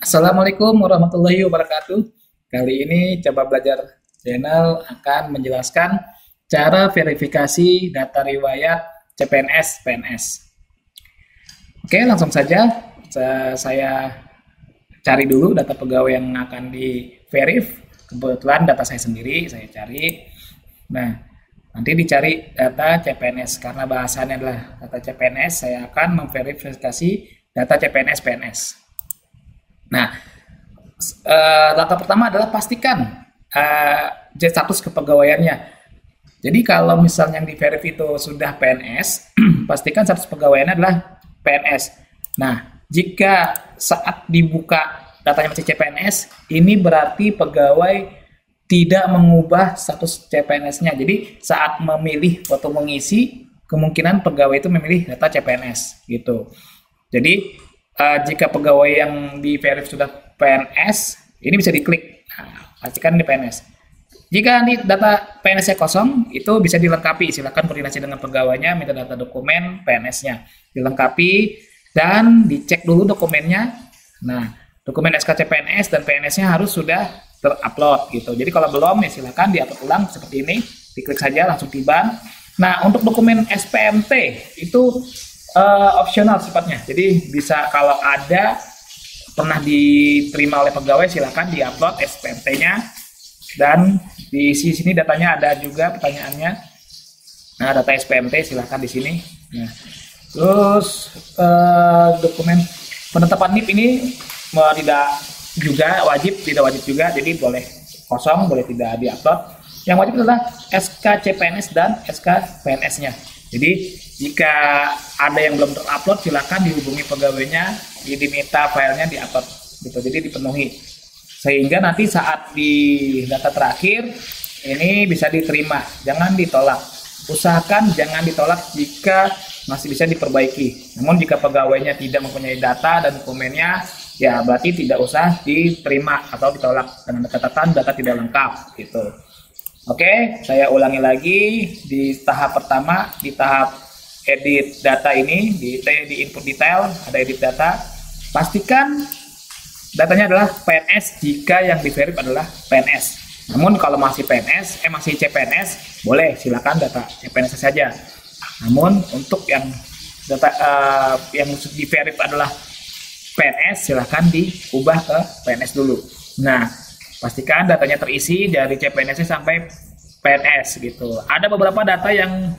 Assalamualaikum warahmatullahi wabarakatuh. Kali ini coba belajar channel akan menjelaskan cara verifikasi data riwayat CPNS PNS. Oke, langsung saja saya cari dulu data pegawai yang akan di verif. Kebetulan data saya sendiri, saya cari. Nah, nanti dicari data CPNS karena bahasannya adalah data CPNS, saya akan memverifikasi data CPNS PNS. Nah, langkah pertama adalah pastikan status kepegawaiannya. Jadi kalau misalnya yang di verif itu sudah PNS, pastikan status pegawaiannya adalah PNS. Nah, jika saat dibuka datanya masih CPNS, ini berarti pegawai tidak mengubah status CPNS-nya. Jadi saat memilih atau mengisi, kemungkinan pegawai itu memilih data CPNS gitu. Jadi jika pegawai yang di verif sudah PNS, ini bisa diklik. Nah, pastikan ini PNS. Jika ini data PNS-nya kosong, itu bisa dilengkapi. Silakan koordinasi dengan pegawainya, minta data dokumen PNS-nya. Dilengkapi dan dicek dulu dokumennya. Nah, dokumen SKCPNS dan PNS-nya harus sudah terupload gitu. Jadi kalau belum, ya silakan diupload ulang seperti ini. Diklik saja langsung tiban. Nah, untuk dokumen SPMT itu opsional sifatnya. Jadi bisa kalau ada pernah diterima oleh pegawai, silakan diupload SPMT-nya dan diisi sini datanya, ada juga pertanyaannya. Nah, data SPMT silakan di sini. Nah, terus dokumen penetapan NIP ini tidak juga wajib, tidak wajib juga. Jadi boleh kosong, boleh tidak diupload. Yang wajib adalah SKCPNS dan SKPNS-nya. Jadi jika ada yang belum terupload, silakan dihubungi pegawainya, diminta filenya diupload gitu. Jadi dipenuhi sehingga nanti saat di data terakhir ini bisa diterima, jangan ditolak. Usahakan jangan ditolak jika masih bisa diperbaiki. Namun jika pegawainya tidak mempunyai data dan dokumennya, ya berarti tidak usah diterima atau ditolak dengan catatan data tidak lengkap gitu. Oke, saya ulangi lagi di tahap pertama, di tahap edit data ini, di input detail, ada edit data. Pastikan datanya adalah PNS jika yang di verif adalah PNS. Namun kalau masih PNS, masih CPNS, boleh silakan data CPNS saja. Namun untuk yang data yang di verif adalah PNS, silakan diubah ke PNS dulu. Nah, pastikan datanya terisi dari CPNS sampai PNS gitu. Ada beberapa data yang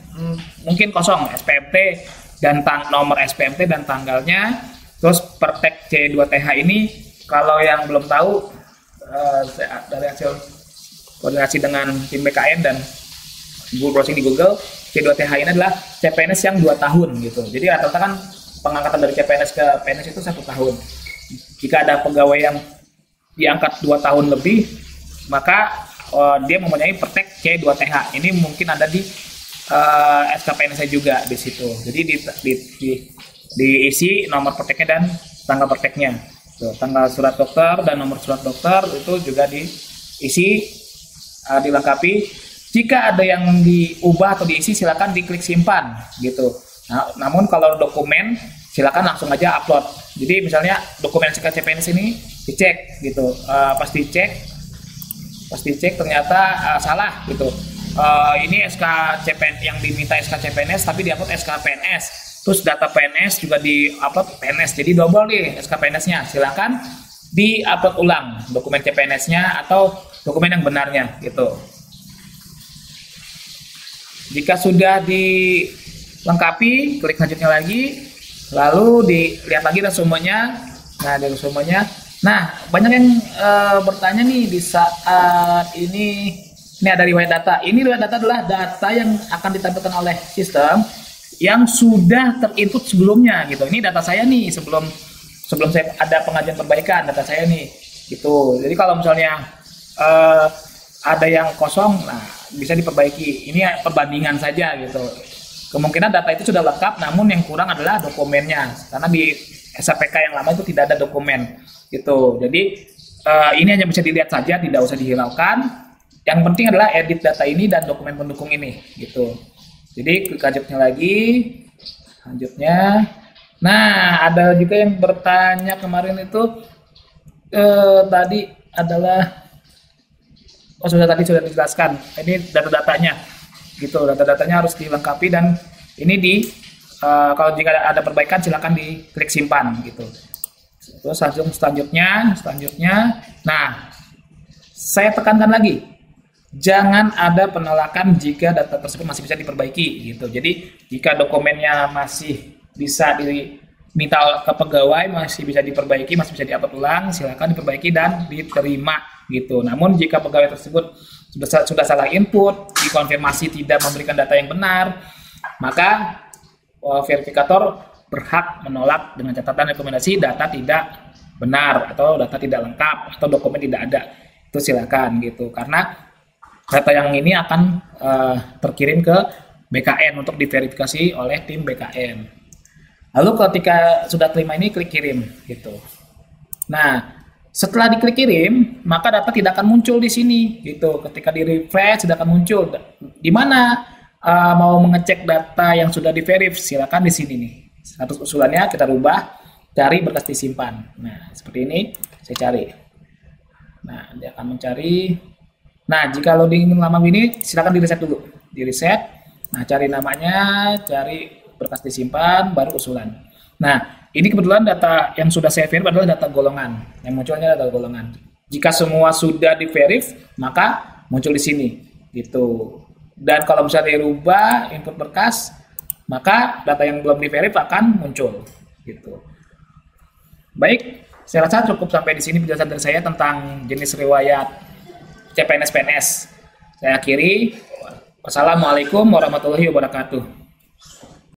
mungkin kosong, SPMT dan nomor SPMT dan tanggalnya. Terus pertek C2TH ini kalau yang belum tahu, dari hasil koordinasi dengan tim BKN dan Google browsing di Google, C2TH ini adalah CPNS yang 2 tahun gitu. Jadi rata-rata kan pengangkatan dari CPNS ke PNS itu 1 tahun. Jika ada pegawai yang diangkat 2 tahun lebih, maka dia mempunyai pertek C2TH. Ini mungkin ada di SKPNS juga di situ. Jadi diisi nomor perteknya dan tanggal perteknya. Tuh, tanggal surat dokter dan nomor surat dokter itu juga diisi, dilengkapi. Jika ada yang diubah atau diisi, silakan diklik simpan gitu. Nah, namun kalau dokumen silakan langsung aja upload. Jadi misalnya dokumen SKCPNS ini dicek gitu, pasti cek ternyata salah gitu. Ini SKCPNS yang diminta SKCPNS tapi diupload SKPNS. Terus data PNS juga diupload PNS. Jadi double nih SKPNS-nya. Silakan diupload ulang dokumen CPNS-nya atau dokumen yang benarnya gitu. Jika sudah dilengkapi, klik selanjutnya lagi, lalu dilihat lagi resumenya. Nah, di resumenya, nah banyak yang bertanya nih di saat ini ada riwayat data. Ini riwayat data adalah data yang akan ditampilkan oleh sistem yang sudah terinput sebelumnya gitu. Ini data saya nih sebelum saya ada pengajian perbaikan, data saya nih gitu. Jadi kalau misalnya ada yang kosong, nah bisa diperbaiki. Ini perbandingan saja gitu. Kemungkinan data itu sudah lengkap, namun yang kurang adalah dokumennya. Karena di SAPK yang lama itu tidak ada dokumen gitu. Jadi ini hanya bisa dilihat saja, tidak usah dihiraukan. Yang penting adalah edit data ini dan dokumen pendukung ini gitu. Jadi klik lanjutnya lagi, lanjutnya. Nah, ada juga yang bertanya kemarin itu Tadi adalah tadi sudah dijelaskan. Ini data-datanya, gitu. Data-datanya harus dilengkapi dan ini kalau jika ada perbaikan silakan diklik simpan, gitu. Terus selanjutnya. Nah, saya tekankan lagi, jangan ada penolakan jika data tersebut masih bisa diperbaiki, gitu. Jadi jika dokumennya masih bisa diminta ke pegawai, masih bisa diperbaiki, masih bisa diupload ulang, silakan diperbaiki dan diterima, gitu. Namun jika pegawai tersebut sudah salah input, dikonfirmasi tidak memberikan data yang benar, maka verifikator berhak menolak dengan catatan rekomendasi data tidak benar atau data tidak lengkap atau dokumen tidak ada. Itu silakan, gitu. Karena data yang ini akan terkirim ke BKN untuk diverifikasi oleh tim BKN. Lalu ketika sudah terima ini, klik kirim, gitu. Nah, setelah diklik kirim, maka data tidak akan muncul di sini, gitu. Ketika di refresh tidak akan muncul. Di mana mau mengecek data yang sudah diverif, silakan di sini nih. Status usulannya kita rubah, cari berkas disimpan. Nah, seperti ini saya cari. Nah, dia akan mencari. Nah, jika loading lama ini, silakan di reset dulu. Di reset. Nah, cari namanya, cari berkas disimpan, baru usulan. Nah, ini kebetulan data yang sudah saya verif adalah data golongan. Yang munculnya data golongan. Jika semua sudah diverif, maka muncul di sini, gitu. Dan kalau bisa dirubah input berkas, maka data yang belum diverif akan muncul, gitu. Baik, saya rasa cukup sampai di sini penjelasan dari saya tentang jenis riwayat CPNS-PNS. Saya akhiri. Wassalamualaikum warahmatullahi wabarakatuh.